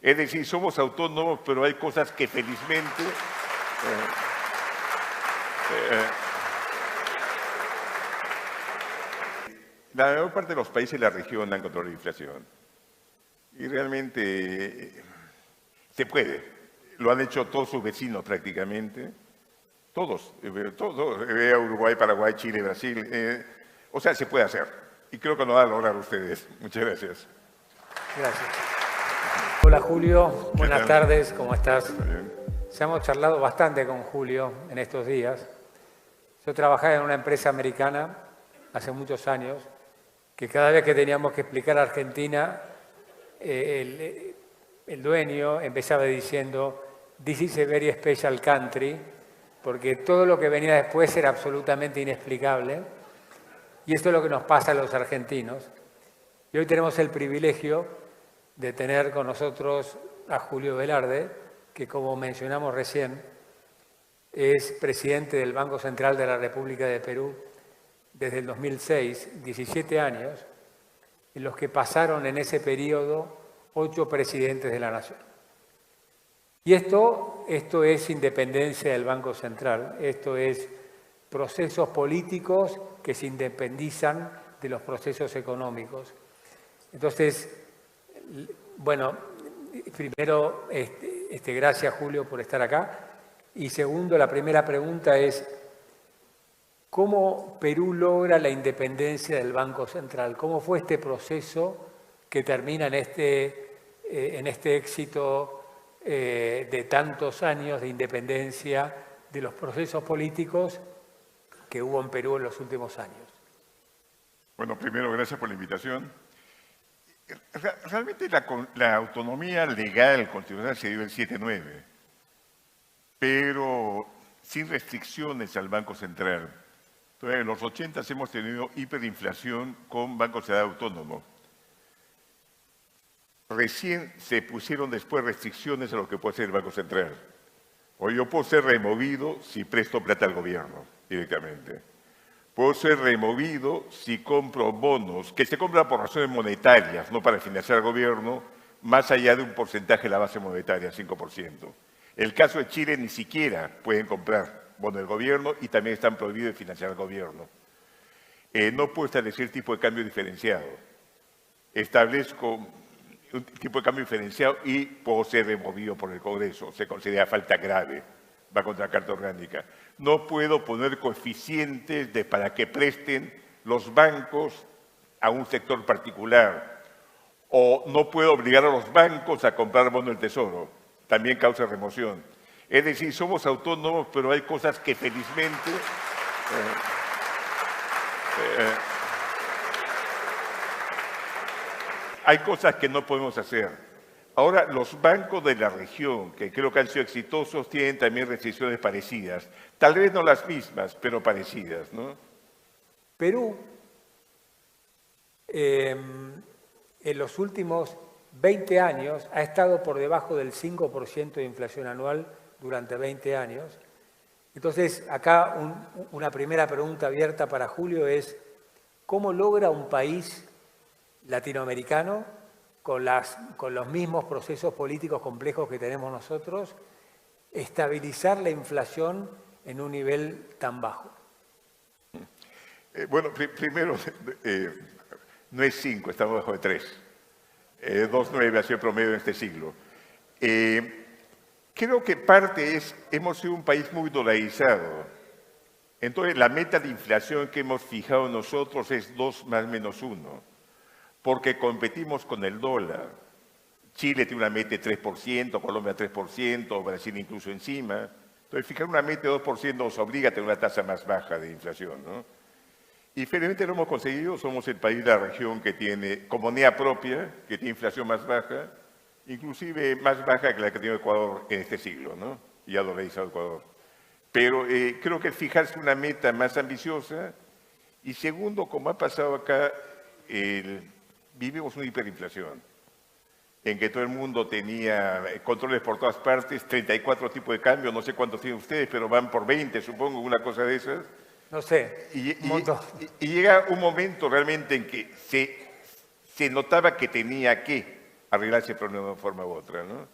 Es decir, somos autónomos, pero hay cosas que felizmente la mayor parte de los países de la región han controlado la inflación. Y realmente se puede. Lo han hecho todos sus vecinos prácticamente. Todos. Uruguay, Paraguay, Chile, Brasil. O sea, se puede hacer. Y creo que lo van a lograr ustedes. Muchas gracias. Gracias. Hola Julio, buenas tardes, ¿cómo estás? Bien. Se hemos charlado bastante con Julio en estos días. Yo trabajaba en una empresa americana hace muchos años, que cada vez que teníamos que explicar a Argentina, el dueño empezaba diciendo "This is a very special country", porque todo lo que venía después era absolutamente inexplicable. Y esto es lo que nos pasa a los argentinos. Y hoy tenemos el privilegio de tener con nosotros a Julio Velarde, que como mencionamos recién, es presidente del Banco Central de la República de Perú desde el 2006, 17 años, en los que pasaron en ese periodo 8 presidentes de la nación. Y esto es independencia del Banco Central, esto es procesos políticos que se independizan de los procesos económicos. Entonces, bueno, primero, gracias Julio por estar acá. Y segundo, la primera pregunta es, ¿cómo Perú logra la independencia del Banco Central? ¿Cómo fue este proceso que termina en este éxito de tantos años de independencia de los procesos políticos que hubo en Perú en los últimos años? Bueno, primero, gracias por la invitación. Realmente la autonomía legal constitucional se dio el 7-9, pero sin restricciones al Banco Central. Entonces, en los 80 hemos tenido hiperinflación con Banco Central Autónomo. Recién se pusieron después restricciones a lo que puede ser el Banco Central. O yo puedo ser removido si presto plata al gobierno directamente. Puedo ser removido si compro bonos, que se compran por razones monetarias, no para financiar al gobierno, más allá de un porcentaje de la base monetaria, 5%. El caso de Chile ni siquiera pueden comprar bonos del gobierno y también están prohibidos de financiar al gobierno. No puedo establecer tipo de cambio diferenciado. Establezco un tipo de cambio diferenciado y puedo ser removido por el Congreso. Se considera falta grave, va contra la Carta Orgánica. No puedo poner coeficientes para que presten los bancos a un sector particular. O no puedo obligar a los bancos a comprar bonos del Tesoro. También causa remoción. Es decir, somos autónomos, pero hay cosas que felizmente hay cosas que no podemos hacer. Ahora, los bancos de la región, que creo que han sido exitosos, tienen también restricciones parecidas. Tal vez no las mismas, pero parecidas, ¿no? Perú, en los últimos 20 años, ha estado por debajo del 5% de inflación anual durante 20 años. Entonces, acá una primera pregunta abierta para Julio es, ¿cómo logra un país latinoamericano con los mismos procesos políticos complejos que tenemos nosotros, estabilizar la inflación en un nivel tan bajo? Bueno, primero, no es 5, estamos bajo de 3. 2,9 ha sido el promedio en este siglo. Creo que parte es, hemos sido un país muy dolarizado. Entonces, la meta de inflación que hemos fijado nosotros es 2 más menos 1. Porque competimos con el dólar. Chile tiene una meta de 3%, Colombia 3%, Brasil incluso encima. Entonces, fijar una meta de 2% nos obliga a tener una tasa más baja de inflación, ¿no? Y felizmente lo hemos conseguido, somos el país de la región que tiene, como moneda propia, que tiene inflación más baja, inclusive más baja que la que tiene Ecuador en este siglo, ¿no? Y ha dolarizado Ecuador. Pero creo que fijarse una meta más ambiciosa, y segundo, como ha pasado acá, vivimos una hiperinflación, en que todo el mundo tenía controles por todas partes, 34 tipos de cambio, no sé cuántos tienen ustedes, pero van por 20, supongo, una cosa de esas. No sé, y llega un momento realmente en que se notaba que tenía que arreglar ese problema de una forma u otra, ¿no?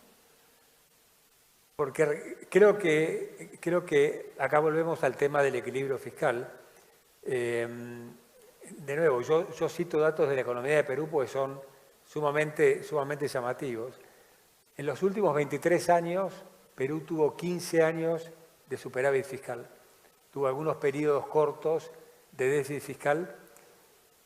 Porque creo que acá volvemos al tema del equilibrio fiscal. De nuevo, yo cito datos de la economía de Perú porque son sumamente llamativos. En los últimos 23 años, Perú tuvo 15 años de superávit fiscal. Tuvo algunos periodos cortos de déficit fiscal.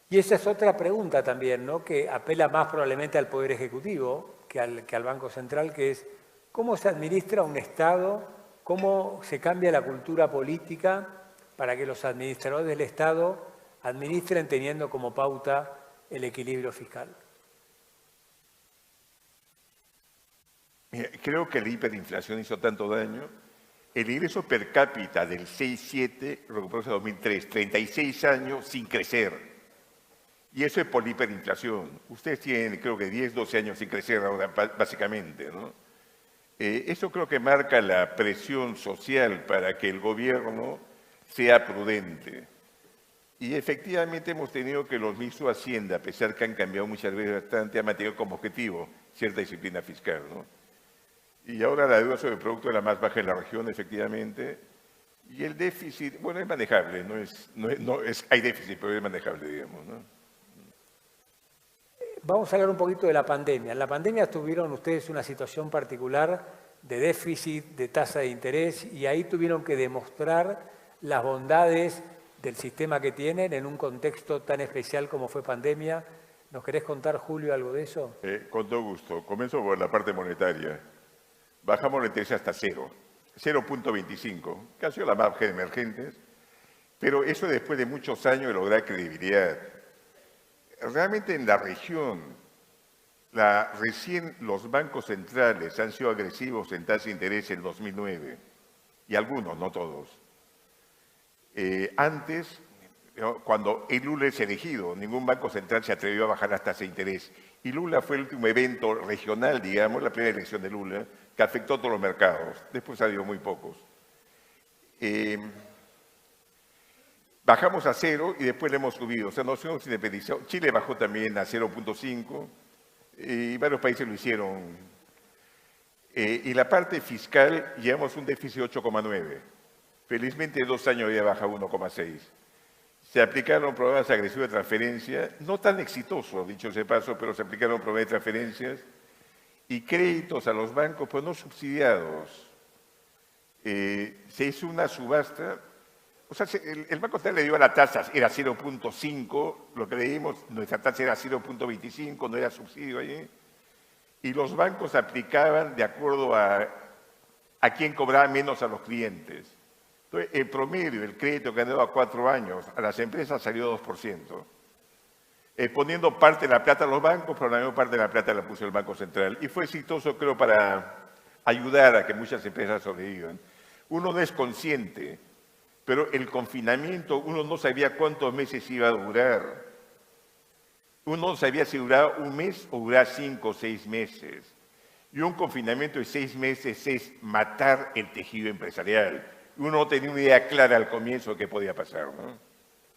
Y esa es otra pregunta también, ¿no?, que apela más probablemente al Poder Ejecutivo que al Banco Central, que es cómo se administra un Estado, cómo se cambia la cultura política para que los administradores del Estado administren teniendo como pauta el equilibrio fiscal. Mira, creo que la hiperinflación hizo tanto daño. El ingreso per cápita del 6-7 recuperó en 2003, 36 años sin crecer. Y eso es por la hiperinflación. Ustedes tienen, creo que 10, 12 años sin crecer ahora, básicamente, ¿no? Eso creo que marca la presión social para que el gobierno sea prudente. Y efectivamente hemos tenido que los ministros de Hacienda, a pesar que han cambiado muchas veces bastante, han mantenido como objetivo cierta disciplina fiscal, ¿no? Y ahora la deuda sobre el producto es la más baja en la región, efectivamente. Y el déficit, bueno, es manejable, hay déficit, pero es manejable, digamos, ¿no? Vamos a hablar un poquito de la pandemia. En la pandemia tuvieron ustedes una situación particular de déficit, de tasa de interés, y ahí tuvieron que demostrar las bondades del sistema que tienen en un contexto tan especial como fue pandemia. ¿Nos querés contar, Julio, algo de eso? Con todo gusto. Comienzo por la parte monetaria. Bajamos la interés hasta 0.25, que ha sido la más baja de emergentes, pero eso después de muchos años de lograr credibilidad. Realmente en la región, recién los bancos centrales han sido agresivos en tasa de interés en 2009, y algunos, no todos. Antes, cuando el Lula es elegido, ningún banco central se atrevió a bajar las tasas de interés. Y Lula fue el último evento regional, digamos, la primera elección de Lula, que afectó a todos los mercados. Después ha habido muy pocos. Bajamos a 0 y después le hemos subido. O sea, nos hemos independizado. Chile bajó también a 0.5 y varios países lo hicieron. Y la parte fiscal, llevamos un déficit de 8,9. Felizmente en 2 años ya baja 1,6. Se aplicaron programas agresivos de transferencia, no tan exitosos, dicho sea de paso, pero se aplicaron programas de transferencias y créditos a los bancos, pues no subsidiados. Se hizo una subasta. O sea, el Banco Central le dio a la tasa, era 0.5, lo que le dimos, nuestra tasa era 0.25, no era subsidio allí. Y los bancos aplicaban de acuerdo a quién cobraba menos a los clientes. Entonces, el promedio del crédito que han dado a 4 años a las empresas salió 2%. Poniendo parte de la plata a los bancos, pero la mayor parte de la plata la puso el Banco Central. Y fue exitoso, creo, para ayudar a que muchas empresas sobrevivan. Uno no es consciente, pero el confinamiento, uno no sabía cuántos meses iba a durar. Uno no sabía si duraba un mes o duraba 5 o 6 meses. Y un confinamiento de 6 meses es matar el tejido empresarial. Uno no tenía una idea clara al comienzo de qué podía pasar, ¿no?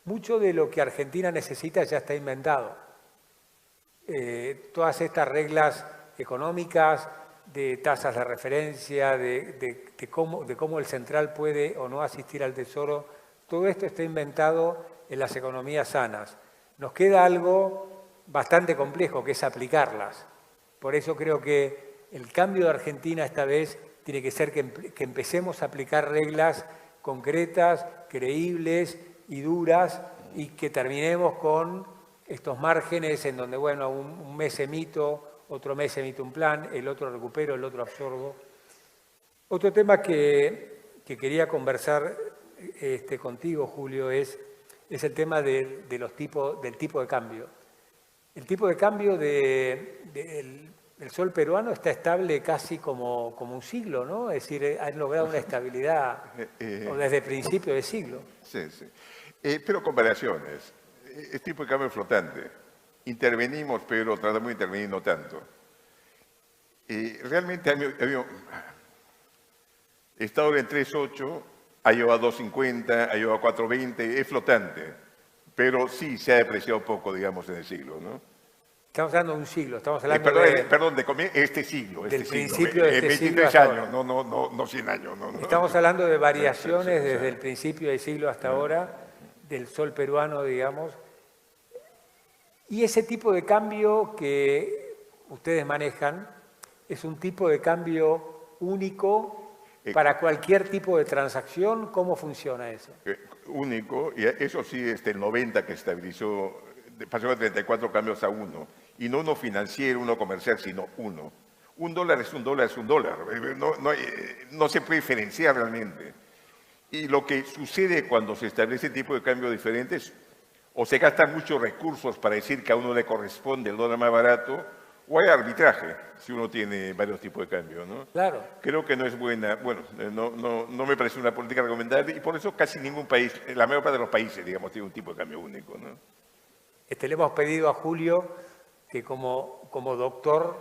Mucho de lo que Argentina necesita ya está inventado. Todas estas reglas económicas, de tasas de referencia, de cómo el central puede o no asistir al tesoro, todo esto está inventado en las economías sanas. Nos queda algo bastante complejo, que es aplicarlas. Por eso creo que el cambio de Argentina esta vez tiene que ser que empecemos a aplicar reglas concretas, creíbles y duras, y que terminemos con estos márgenes en donde, bueno, un mes emito, otro mes emite un plan, el otro recupero, el otro absorbo. Otro tema que quería conversar contigo, Julio, es el tema del tipo de cambio. El tipo de cambio del sol peruano está estable casi como un siglo, ¿no? Es decir, han logrado una estabilidad o desde principio de siglo. Sí, sí. Pero con variaciones. Es tipo de cambio flotante. Intervenimos, pero tratamos de intervenir no tanto. Realmente está ahora en 3.8, ha llegado a 2.50, ha llegado a 4.20, es flotante. Pero sí se ha depreciado poco, digamos, en el siglo, ¿no? Estamos hablando de un siglo, estamos hablando de... Perdón, este siglo. Del siglo, principio de este 23 siglo años, no 100 años. No. Estamos hablando de variaciones desde el principio del siglo hasta ahora, del sol peruano, digamos. Y ese tipo de cambio que ustedes manejan es un tipo de cambio único para cualquier tipo de transacción. ¿Cómo funciona eso? Único, y eso sí, el 90 que estabilizó, pasó de 34 cambios a 1. Y no uno financiero, uno comercial, sino uno. $1 es $1 es $1. No se puede diferenciar realmente. Y lo que sucede cuando se establece tipo de cambio diferentes, o se gastan muchos recursos para decir que a uno le corresponde el dólar más barato, o hay arbitraje, si uno tiene varios tipos de cambio, ¿no? Claro. Creo que no es buena, bueno, no me parece una política recomendable, y por eso casi ningún país, la mayor parte de los países, digamos, tiene un tipo de cambio único, ¿no? Le hemos pedido a Julio que como doctor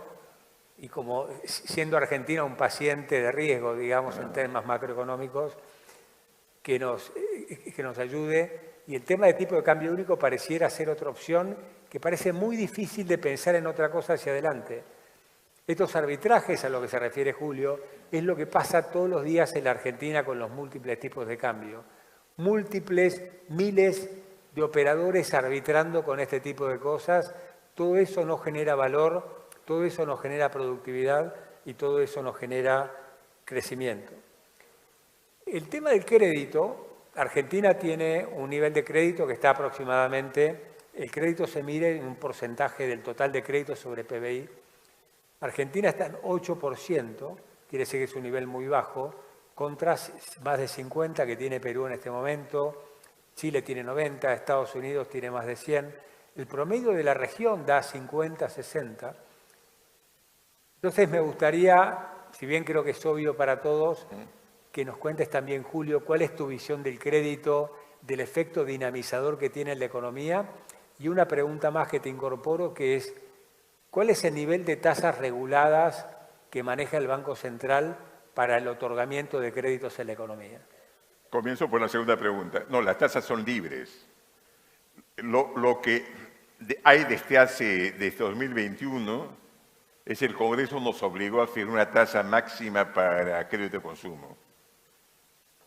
y como siendo Argentina un paciente de riesgo, digamos, en temas macroeconómicos, que nos ayude. Y el tema de tipo de cambio único pareciera ser otra opción que parece muy difícil de pensar en otra cosa hacia adelante. Estos arbitrajes a lo que se refiere Julio es lo que pasa todos los días en la Argentina con los múltiples tipos de cambio. Múltiples, miles de operadores arbitrando con este tipo de cosas. Todo eso no genera valor, todo eso no genera productividad y todo eso no genera crecimiento. El tema del crédito, Argentina tiene un nivel de crédito que está aproximadamente, el crédito se mide en un porcentaje del total de crédito sobre PBI. Argentina está en 8%, quiere decir que es un nivel muy bajo, contra más de 50 que tiene Perú en este momento, Chile tiene 90, Estados Unidos tiene más de 100. El promedio de la región da 50, 60. Entonces me gustaría, si bien creo que es obvio para todos, que nos cuentes también, Julio, cuál es tu visión del crédito, del efecto dinamizador que tiene en la economía. Y una pregunta más que te incorporo, que es, ¿cuál es el nivel de tasas reguladas que maneja el Banco Central para el otorgamiento de créditos en la economía? Comienzo por la segunda pregunta. No, las tasas son libres. Lo que hay desde 2021 es el Congreso nos obligó a fijar una tasa máxima para crédito de consumo.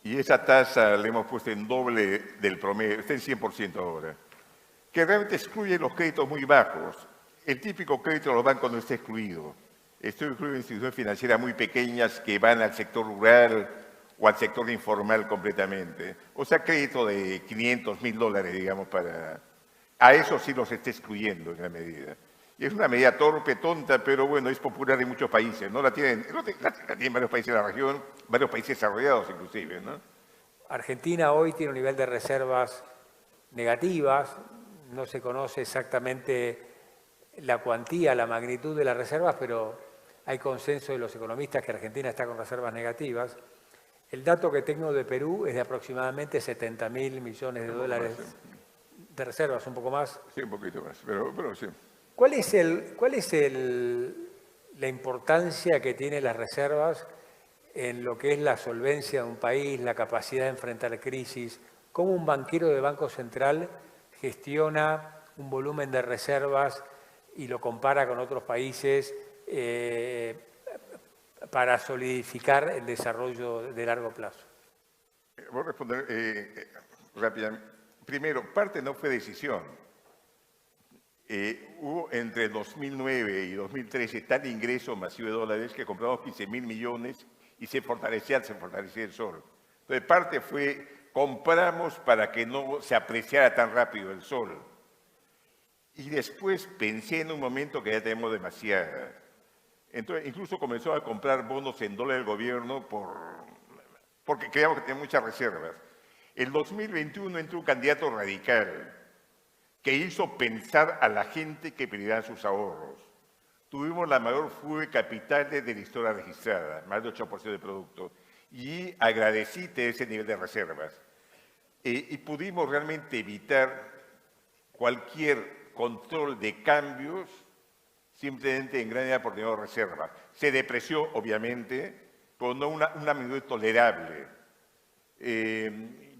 Y esa tasa la hemos puesto en doble del promedio, está en 100% ahora, que realmente excluye los créditos muy bajos. El típico crédito de los bancos no está excluido. Está incluido en instituciones financieras muy pequeñas que van al sector rural o al sector informal completamente. O sea, crédito de $500, $1.000, digamos, para... A eso sí los está excluyendo en gran medida. Y es una medida torpe, tonta, pero bueno, es popular en muchos países, ¿no? La tienen varios países de la región, varios países desarrollados inclusive, ¿no? Argentina hoy tiene un nivel de reservas negativas, no se conoce exactamente la cuantía, la magnitud de las reservas, pero hay consenso de los economistas que Argentina está con reservas negativas. El dato que tengo de Perú es de aproximadamente 70.000 millones de dólares de reservas, un poco más. Sí, un poquito más, pero sí. ¿Cuál es la importancia que tienen las reservas en lo que es la solvencia de un país, la capacidad de enfrentar crisis? ¿Cómo un banquero de Banco Central gestiona un volumen de reservas y lo compara con otros países para solidificar el desarrollo de largo plazo? Voy a responder rápidamente. Primero, parte no fue decisión. Hubo entre 2009 y 2013 tal ingreso masivo de dólares que compramos 15.000 millones y se fortalecía el sol. Entonces, parte fue, compramos para que no se apreciara tan rápido el sol. Y después pensé en un momento que ya tenemos demasiada. Entonces, incluso comenzó a comprar bonos en dólar del gobierno porque creíamos que tenía muchas reservas. El 2021 entró un candidato radical que hizo pensar a la gente que perderán sus ahorros. Tuvimos la mayor fuga de capitales de la historia registrada, más de 8% de producto, y agradecí ese nivel de reservas. Y pudimos realmente evitar cualquier control de cambios simplemente en gran medida por tener reservas. Se depreció, obviamente, pero no una magnitud tolerable.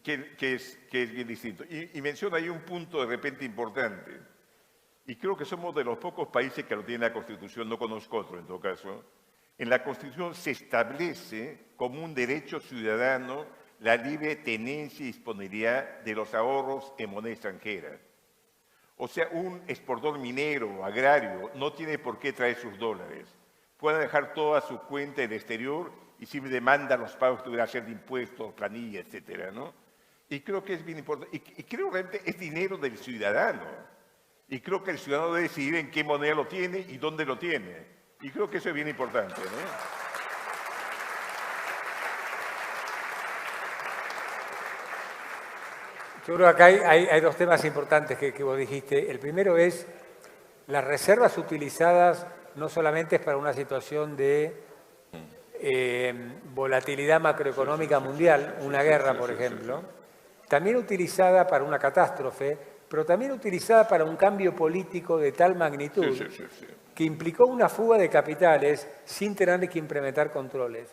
Que es bien distinto. Y menciono ahí un punto de repente importante. y creo que somos de los pocos países que lo tienen la Constitución, no conozco otro en todo caso. En la Constitución se establece como un derecho ciudadano la libre tenencia y disponibilidad de los ahorros en moneda extranjera. O sea, un exportador minero o agrario no tiene por qué traer sus dólares. Puede dejar toda su cuenta en el exterior y siempre demanda los pagos que tuviera que hacer de impuestos, planilla, etcétera, ¿no? Y creo que es bien importante. Y creo realmente es dinero del ciudadano. Y creo que el ciudadano debe decidir en qué moneda lo tiene y dónde lo tiene. Y creo que eso es bien importante, ¿no? Yo creo que acá hay dos temas importantes que vos dijiste. El primero es las reservas utilizadas no solamente es para una situación de volatilidad macroeconómica mundial, una guerra, por ejemplo, también utilizada para una catástrofe, pero también utilizada para un cambio político de tal magnitud que implicó una fuga de capitales sin tener que implementar controles.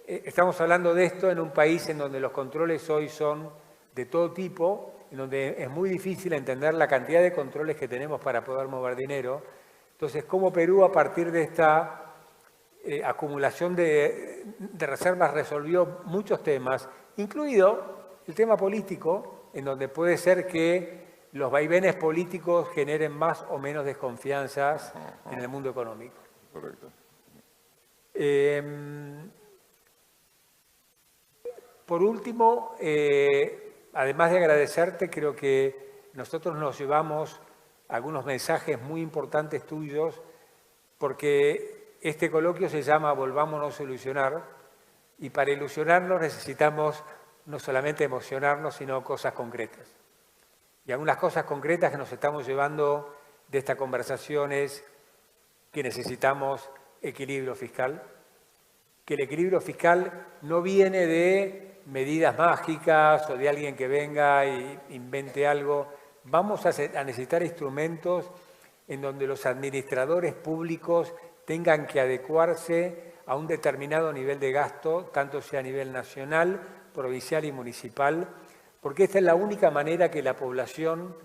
Estamos hablando de esto en un país en donde los controles hoy son de todo tipo, en donde es muy difícil entender la cantidad de controles que tenemos para poder mover dinero. Entonces, cómo Perú, a partir de esta acumulación de reservas, resolvió muchos temas, incluido el tema político, en donde puede ser que los vaivenes políticos generen más o menos desconfianzas en el mundo económico. Correcto. Por último, además de agradecerte, creo que nosotros nos llevamos algunos mensajes muy importantes tuyos, porque este coloquio se llama Volvámonos a ilusionar, y para ilusionarnos necesitamos no solamente emocionarnos, sino cosas concretas. Y algunas cosas concretas que nos estamos llevando de esta conversación es que necesitamos equilibrio fiscal, que el equilibrio fiscal no viene de medidas mágicas o de alguien que venga e invente algo. Vamos a necesitar instrumentos en donde los administradores públicos tengan que adecuarse a un determinado nivel de gasto, tanto sea a nivel nacional, provincial y municipal, porque esta es la única manera que la población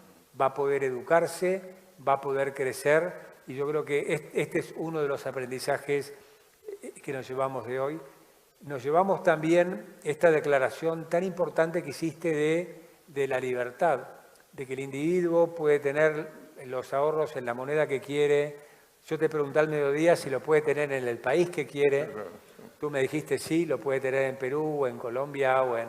va a poder educarse, va a poder crecer, y yo creo que este es uno de los aprendizajes que nos llevamos de hoy. Nos llevamos también esta declaración tan importante que hiciste de la libertad, de que el individuo puede tener los ahorros en la moneda que quiere. Yo te pregunté al mediodía si lo puede tener en el país que quiere. Tú me dijiste sí, lo puede tener en Perú o en Colombia o en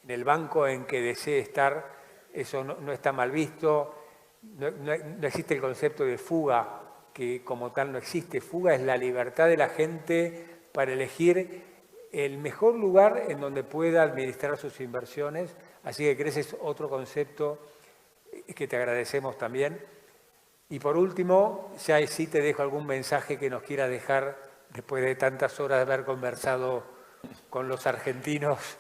el banco en que desee estar. Eso no está mal visto. No existe el concepto de fuga, que como tal no existe. Fuga es la libertad de la gente para elegir el mejor lugar en donde pueda administrar sus inversiones. Así que ese es otro concepto que te agradecemos también. Y por último, ya sí te dejo algún mensaje que nos quieras dejar después de tantas horas de haber conversado con los argentinos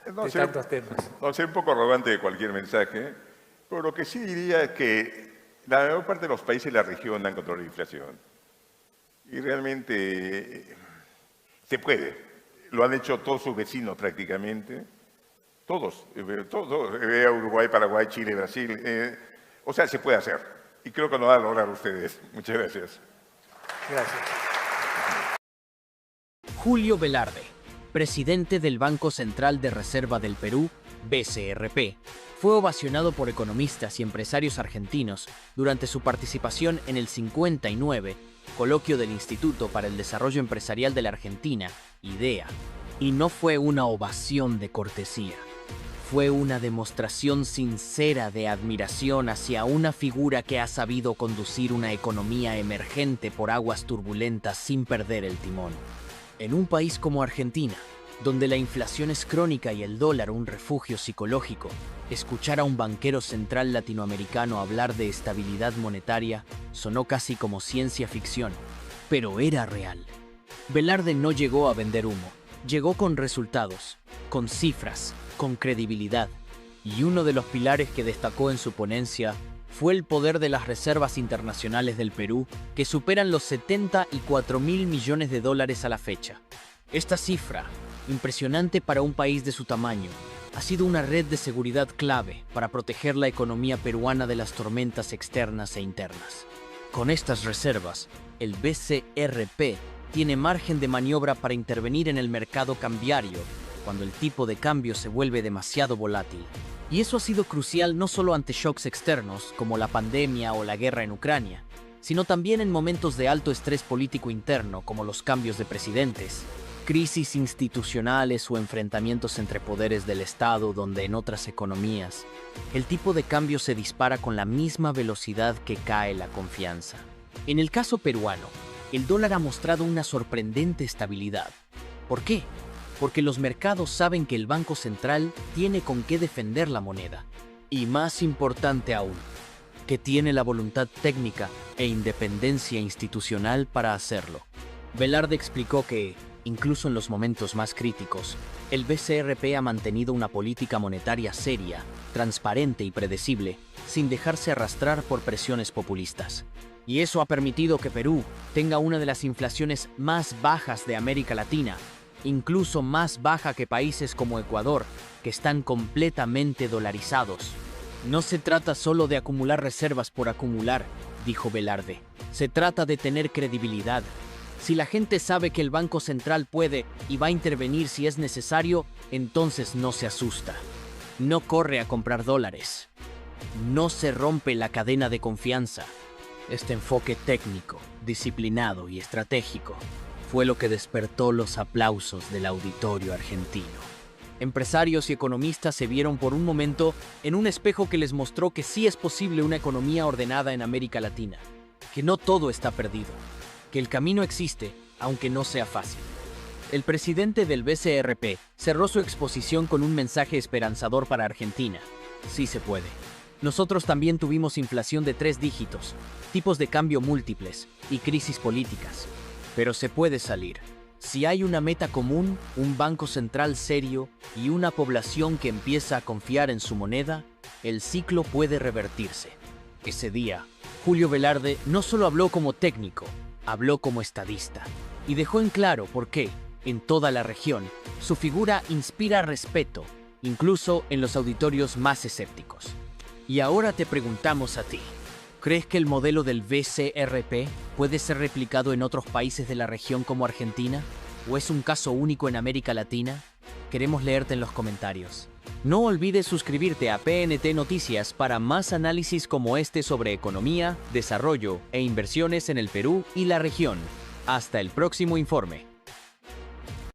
de tantos temas. No sé, un poco arrogante de cualquier mensaje, pero lo que sí diría es que la mayor parte de los países de la región han controlado la inflación. Y realmente se puede. Lo han hecho todos sus vecinos prácticamente. Todos. Uruguay, Paraguay, Chile, Brasil. O sea, se puede hacer. Y creo que lo van a lograr ustedes. Muchas gracias. Gracias. Julio Velarde, presidente del Banco Central de Reserva del Perú, BCRP, fue ovacionado por economistas y empresarios argentinos durante su participación en el 59 coloquio del Instituto para el Desarrollo Empresarial de la Argentina, IDEA. Y no fue una ovación de cortesía. Fue una demostración sincera de admiración hacia una figura que ha sabido conducir una economía emergente por aguas turbulentas sin perder el timón. En un país como Argentina, donde la inflación es crónica y el dólar un refugio psicológico, escuchar a un banquero central latinoamericano hablar de estabilidad monetaria sonó casi como ciencia ficción, pero era real. Velarde no llegó a vender humo, llegó con resultados, con cifras, con credibilidad, y uno de los pilares que destacó en su ponencia fue el poder de las reservas internacionales del Perú, que superan los 74.000 millones de dólares a la fecha. Esta cifra, impresionante para un país de su tamaño, ha sido una red de seguridad clave para proteger la economía peruana de las tormentas externas e internas. Con estas reservas, el BCRP tiene margen de maniobra para intervenir en el mercado cambiario cuando el tipo de cambio se vuelve demasiado volátil. Y eso ha sido crucial no solo ante shocks externos como la pandemia o la guerra en Ucrania, sino también en momentos de alto estrés político interno como los cambios de presidentes, crisis institucionales o enfrentamientos entre poderes del Estado donde en otras economías el tipo de cambio se dispara con la misma velocidad que cae la confianza. En el caso peruano, el dólar ha mostrado una sorprendente estabilidad. ¿Por qué? Porque los mercados saben que el Banco Central tiene con qué defender la moneda. Y más importante aún, que tiene la voluntad técnica e independencia institucional para hacerlo. Velarde explicó que, incluso en los momentos más críticos, el BCRP ha mantenido una política monetaria seria, transparente y predecible, sin dejarse arrastrar por presiones populistas. Y eso ha permitido que Perú tenga una de las inflaciones más bajas de América Latina, incluso más baja que países como Ecuador, que están completamente dolarizados. No se trata solo de acumular reservas por acumular, dijo Velarde. Se trata de tener credibilidad. Si la gente sabe que el Banco Central puede y va a intervenir si es necesario, entonces no se asusta. No corre a comprar dólares. No se rompe la cadena de confianza. Este enfoque técnico, disciplinado y estratégico fue lo que despertó los aplausos del auditorio argentino. Empresarios y economistas se vieron por un momento en un espejo que les mostró que sí es posible una economía ordenada en América Latina, que no todo está perdido, que el camino existe, aunque no sea fácil. El presidente del BCRP cerró su exposición con un mensaje esperanzador para Argentina. Sí se puede. Nosotros también tuvimos inflación de 3 dígitos, tipos de cambio múltiples y crisis políticas. Pero se puede salir. Si hay una meta común, un banco central serio y una población que empieza a confiar en su moneda, el ciclo puede revertirse. Ese día, Julio Velarde no solo habló como técnico, habló como estadista. Y dejó en claro por qué, en toda la región, su figura inspira respeto, incluso en los auditorios más escépticos. Y ahora te preguntamos a ti, ¿crees que el modelo del BCRP puede ser replicado en otros países de la región como Argentina? ¿O es un caso único en América Latina? Queremos leerte en los comentarios. No olvides suscribirte a PNT Noticias para más análisis como este sobre economía, desarrollo e inversiones en el Perú y la región. Hasta el próximo informe.